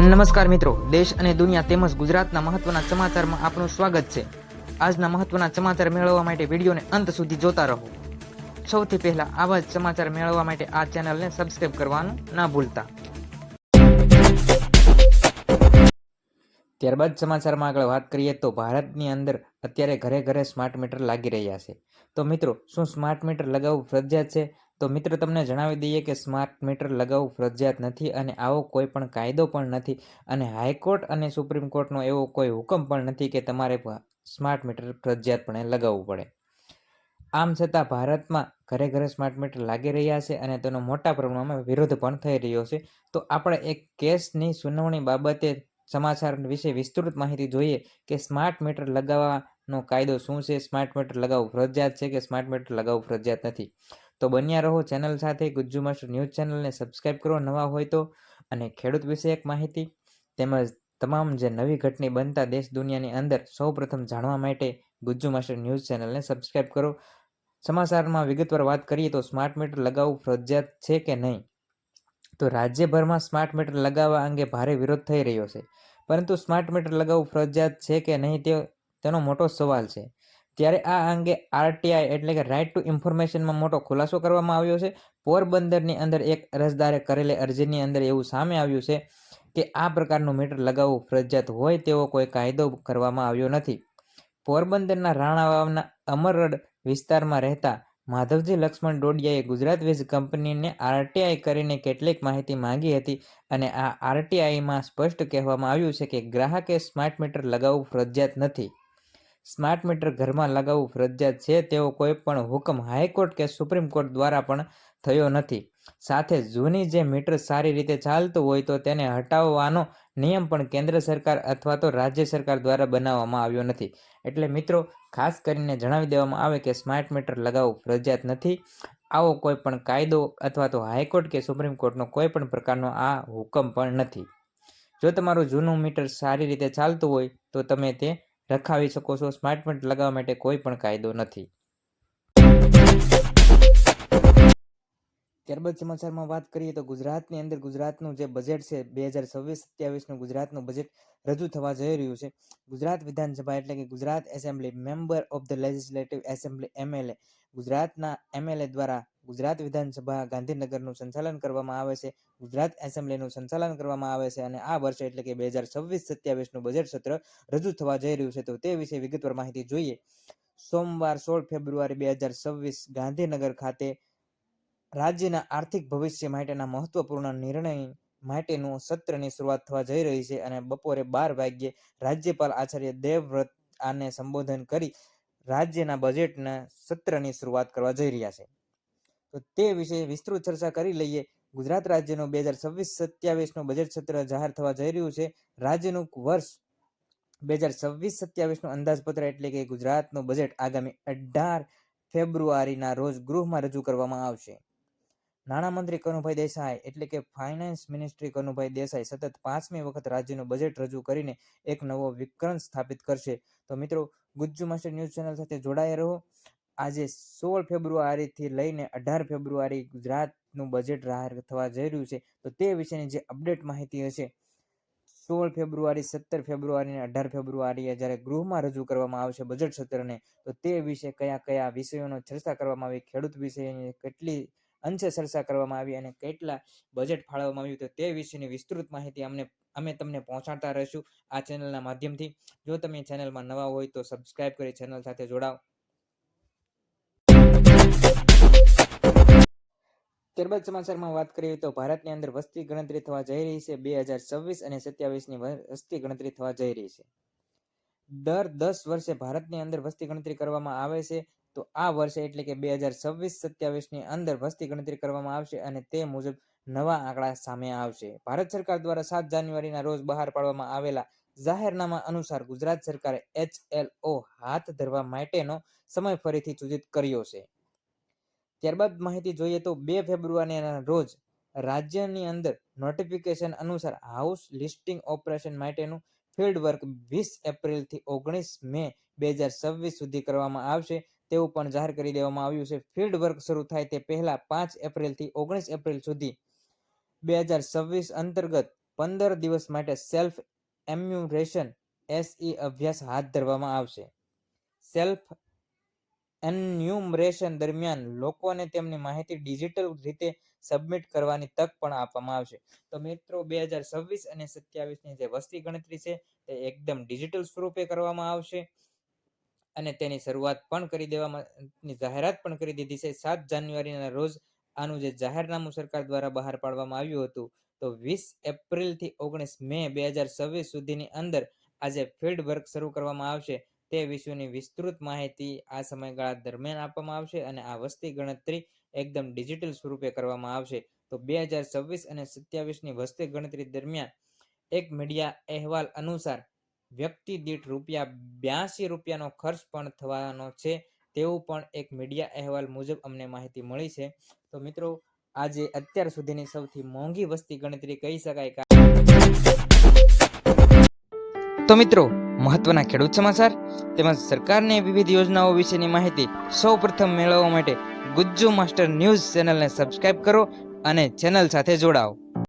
નમસ્કાર મિત્રો, દેશ અને દુનિયા તેમજ ગુજરાતના મહત્વના સમાચારમાં આપનું સ્વાગત છે। આજના મહત્વના સમાચાર મેળવવા માટે વિડીયોને અંત સુધી જોતા રહો। સૌથી પહેલા આવા જ સમાચાર મેળવવા માટે આ ચેનલને સબસ્ક્રાઇબ કરવાનું ના ભૂલતા। ત્યારબાદ સમાચારમાં આગળ વાત કરીએ તો ભારતની અંદર અત્યારે ઘરે ઘરે સ્માર્ટ મીટર લાગી રહ્યા છે। તો મિત્રો, શું સ્માર્ટ મીટર લગાવવું ફરજિયાત છે? તો મિત્રો, તમને જણાવી દઈએ કે સ્માર્ટ મીટર લગાવવું ફરજિયાત નથી અને આવો કોઈ પણ કાયદો પણ નથી અને હાઈકોર્ટ અને સુપ્રીમ કોર્ટનો એવો કોઈ હુકમ પણ નથી કે તમારે સ્માર્ટ મીટર ફરજિયાતપણે લગાવવું પડે। આમ છતાં ભારતમાં ઘરે ઘરે સ્માર્ટ મીટર લાગી રહ્યા છે અને તેનો મોટા પ્રમાણમાં વિરોધ પણ થઈ રહ્યો છે। તો આપણે એક કેસની સુનાવણી બાબતે સમાચાર વિશે વિસ્તૃત માહિતી જોઈએ કે સ્માર્ટ મીટર લગાવવાનો કાયદો શું છે, સ્માર્ટ મીટર લગાવવું ફરજિયાત છે કે સ્માર્ટ મીટર લગાવવું ફરજિયાત નથી। તો બન્યા રહો ચેનલ સાથે। ગુજ્જુ માસ્ટર ન્યૂઝ ચેનલને સબસ્ક્રાઇબ કરો નવા હોય તો, અને ખેડૂત વિષયક માહિતી તેમજ તમામ જે નવી ઘટના બનતા દેશ દુનિયાની અંદર સૌપ્રથમ જાણવા માટે ગુજ્જુ માસ્ટર ન્યૂઝ ચેનલને સબસ્ક્રાઇબ કરો। સમાચારમાં વિગતવાર વાત કરીએ તો સ્માર્ટ મીટર લગાવવું ફરજિયાત છે કે નહીં? તો રાજ્યભરમાં સ્માર્ટ મીટર લગાવવા અંગે ભારે વિરોધ થઈ રહ્યો છે, પરંતુ સ્માર્ટ મીટર લગાવવું ફરજિયાત છે કે નહીં તેનો મોટો સવાલ છે। ત્યારે આ અંગે આરટીઆઈ એટલે કે રાઇટ ટુ ઇન્ફોર્મેશનમાં મોટો ખુલાસો કરવામાં આવ્યો છે। પોરબંદરની અંદર એક અરજદારે કરેલી અરજીની અંદર એવું સામે આવ્યું છે કે આ પ્રકારનું મીટર લગાવવું ફરજિયાત હોય તેવો કોઈ કાયદો કરવામાં આવ્યો નથી। પોરબંદરના રાણાવાવના અમરડ વિસ્તારમાં રહેતા માધવજી લક્ષ્મણ ડોડિયાએ ગુજરાત વીજ કંપનીને આરટીઆઈ કરીને કેટલીક માહિતી માંગી હતી અને આ આરટીઆઈમાં સ્પષ્ટ કહેવામાં આવ્યું છે કે ગ્રાહકે સ્માર્ટ મીટર લગાવવું ફરજિયાત નથી। સ્માર્ટ મીટર ઘરમાં લગાવવું ફરજિયાત છે તેવો કોઈ પણ હુકમ હાઈકોર્ટ કે સુપ્રીમ કોર્ટ દ્વારા પણ થયો નથી। સાથે જૂની જે મીટર સારી રીતે ચાલતું હોય તો તેને હટાવવાનો નિયમ પણ કેન્દ્ર સરકાર અથવા તો રાજ્ય સરકાર દ્વારા બનાવવામાં આવ્યો નથી। એટલે મિત્રો, ખાસ કરીને જણાવી દેવામાં આવે કે સ્માર્ટ મીટર લગાવવું ફરજિયાત નથી। આવો કોઈ પણ કાયદો અથવા તો હાઈકોર્ટ કે સુપ્રીમ કોર્ટનો કોઈ પણ પ્રકારનો આ હુકમ પણ નથી। જો તમારું જૂનું મીટર સારી રીતે ચાલતું હોય તો તમે તે રખાવી શકો છો। સ્માર્ટ મીટર લગાવવા માટે કોઈ પણ કાયદો નથી। ત્યારબાદ સમાચારમાં વાત કરીએ તો ગુજરાતની અંદર ગુજરાતનું જે બજેટ છે 2026-27નું ગુજરાતનું બજેટ રજૂ થવા જઈ રહ્યું છે। ગુજરાત વિધાનસભા એટલે કે Gujarat assembly member of the legislative assembly MLA ગુજરાતના એમએલએ દ્વારા ગુજરાત વિધાનસભા ગાંધીનગરનું સંચાલન કરવામાં આવે છે, ગુજરાત એસેમ્બલીનું સંચાલન કરવામાં આવે છે અને આ વર્ષે એટલે કે 2026-27નું બજેટ સત્ર રજૂ થવા જઈ રહ્યું છે। તો તે વિશે વિગતવાર માહિતી જોઈએ। સોમવાર 16 ફેબ્રુઆરી 2026 ગાંધીનગર ખાતે રાજ્યના આર્થિક ભવિષ્ય માટેના મહત્વપૂર્ણ નિર્ણય માટેનું સત્રની શરૂઆત થવા જઈ રહી છે અને બપોરે 12 વાગ્યે રાજ્યપાલ આચાર્ય દેવવ્રત આને સંબોધન કરી રાજ્યના બજેટના સત્રની શરૂઆત કરવા જઈ રહ્યા છે। તો તે વિશે વિસ્તૃત ચર્ચા કરી લઈએ। ગુજરાત રાજ્યનું 2026-27નું બજેટ સત્ર જાહેર થવા જઈ રહ્યું છે। રાજ્યનું વર્ષ 2026-27નું અંદાજપત્ર એટલે કે ગુજરાતનું બજેટ આગામી 18 ફેબ્રુઆરીના રોજ ગૃહમાં રજૂ કરવામાં આવશે। નાણામંત્રી કનુભાઈ દેસાઈ એટલે કે ફાઇનાન્સ મિનિસ્ટ્રી કનુભાઈ દેસાઈ સતત 5મી વખત રાજ્યનું બજેટ રજૂ કરીને એક નવો વિક્રમ સ્થાપિત કરશે। તો મિત્રો, ગુજ્જુ માસ્ટર ન્યૂઝ ચેનલ સાથે જોડાયા રહો। આજે 16 ફેબ્રુઆરીથી લઈને 18 ફેબ્રુઆરી ગુજરાતનું બજેટ જાહેર થવા જઈ રહ્યું છે। તો તે વિશેની જે અપડેટ માહિતી હશે 16 ફેબ્રુઆરી, 17 ફેબ્રુઆરી અને 18 ફેબ્રુઆરીએ જ્યારે ગૃહમાં રજૂ કરવામાં આવશે બજેટ સત્રને, તો તે વિશે કયા કયા વિષયોનો ચર્ચા કરવામાં આવી, ખેડૂત વિષયની કેટલી અંશે ચર્ચા કરવામાં આવી અને કેટલા બજેટ ફાળવવામાં આવ્યું, તો તે વિશેની વિસ્તૃત માહિતી અમે તમને પહોંચાડતા રહીશું આ ચેનલના માધ્યમથી। જો તમે ચેનલમાં નવા હોય તો સબસ્ક્રાઇબ કરી ચેનલ સાથે જોડાઓ। ત્યારબાદ સમાચારમાં વાત કરીએ તો ભારતની અંદર વસ્તી ગણતરી થવા જઈ રહી છે। 2026 અને 27ની વસ્તી ગણતરી થવા જઈ રહી છે। દર 10 વર્ષે ભારતની અંદર વસ્તી ગણતરી કરવામાં આવે છે। તો આ વર્ષે એટલે કે 2026-27ની અંદર વસ્તી ગણતરી કરવામાં આવશે અને તે મુજબ નવા આંકડા સામે આવશે। ભારત સરકાર દ્વારા 7 જાન્યુઆરીના રોજ બહાર પાડવામાં આવેલા જાહેરનામા અનુસાર ગુજરાત સરકારે HLO હાથ ધરવા માટેનો સમય ફરીથી સૂચિત કર્યો છે। ત્યારબાદ માહિતી જોઈએ તો 2 ફેબ્રુઆરીના રોજ રાજ્યની અંદર નોટિફિકેશન અનુસાર હાઉસ લિસ્ટિંગ ઓપરેશન માટેનું ફિલ્ડ વર્ક 20 એપ્રિલથી 19 મે 2026 સુધી કરવામાં આવશે તેવું પણ જાહેર કરી દેવામાં આવ્યું છે। ફિલ્ડ વર્ક શરૂ થાય તે પહેલા 5 એપ્રિલથી 19 એપ્રિલ સુધી 2026 અંતર્ગત 15 દિવસ માટે સેલ્ફ એમ્યુરેશન SE અભ્યાસ હાથ ધરવામાં આવશે. સેલ્ફ એન્યુમરેશન દરમિયાન લોકોને તેમની માહિતી ડિજિટલ રીતે સબમિટ કરવાની તક પણ આપવામાં આવશે. તો મિત્રો 2026 અને 27ની જે વસ્તી ગણતરી છે તે એકદમ ડિજિટલ સ્વરૂપે કરવામાં આવશે અને તેની શરૂઆત પણ કરી દેવાની જાહેરાત પણ કરી દીધી છે. 7 જાન્યુઆરીના રોજ આનું જે જાહેરનામું સરકાર દ્વારા બહાર પાડવામાં આવ્યું હતું. તો 20 એપ્રિલથી 19 મે 2026 સુધીની અંદર આ જે ફિલ્ડ વર્ક શરૂ કરવામાં આવશે તે વિષયની વિસ્તૃત માહિતી આ સમયગાળા દરમિયાન આપવામાં આવશે અને આ વસ્તી ગણતરી એકદમ ડિજિટલ સ્વરૂપે કરવામાં આવશે. તો 2026 અને 27ની વસ્તી ગણતરી દરમિયાન એક મીડિયા અહેવાલ અનુસાર વ્યક્તિ દીઠ ₹82 ખર્ચ પણ થવાનો છે તેવું પણ એક મીડિયા અહેવાલ મુજબ અમને માહિતી મળી છે. તો મિત્રો આજે અત્યાર સુધીની સૌથી મોંઘી વસ્તી ગણતરી કહી શકાય. તો મિત્રો મહત્વના ખેડૂત સમાચાર તેમજ સરકારની વિવિધ યોજનાઓ વિશેની માહિતી સૌપ્રથમ મેળવવા માટે ગુજ્જુ માસ્ટર ન્યૂઝ ચેનલને સબસ્ક્રાઇબ કરો અને ચેનલ સાથે જોડાઓ.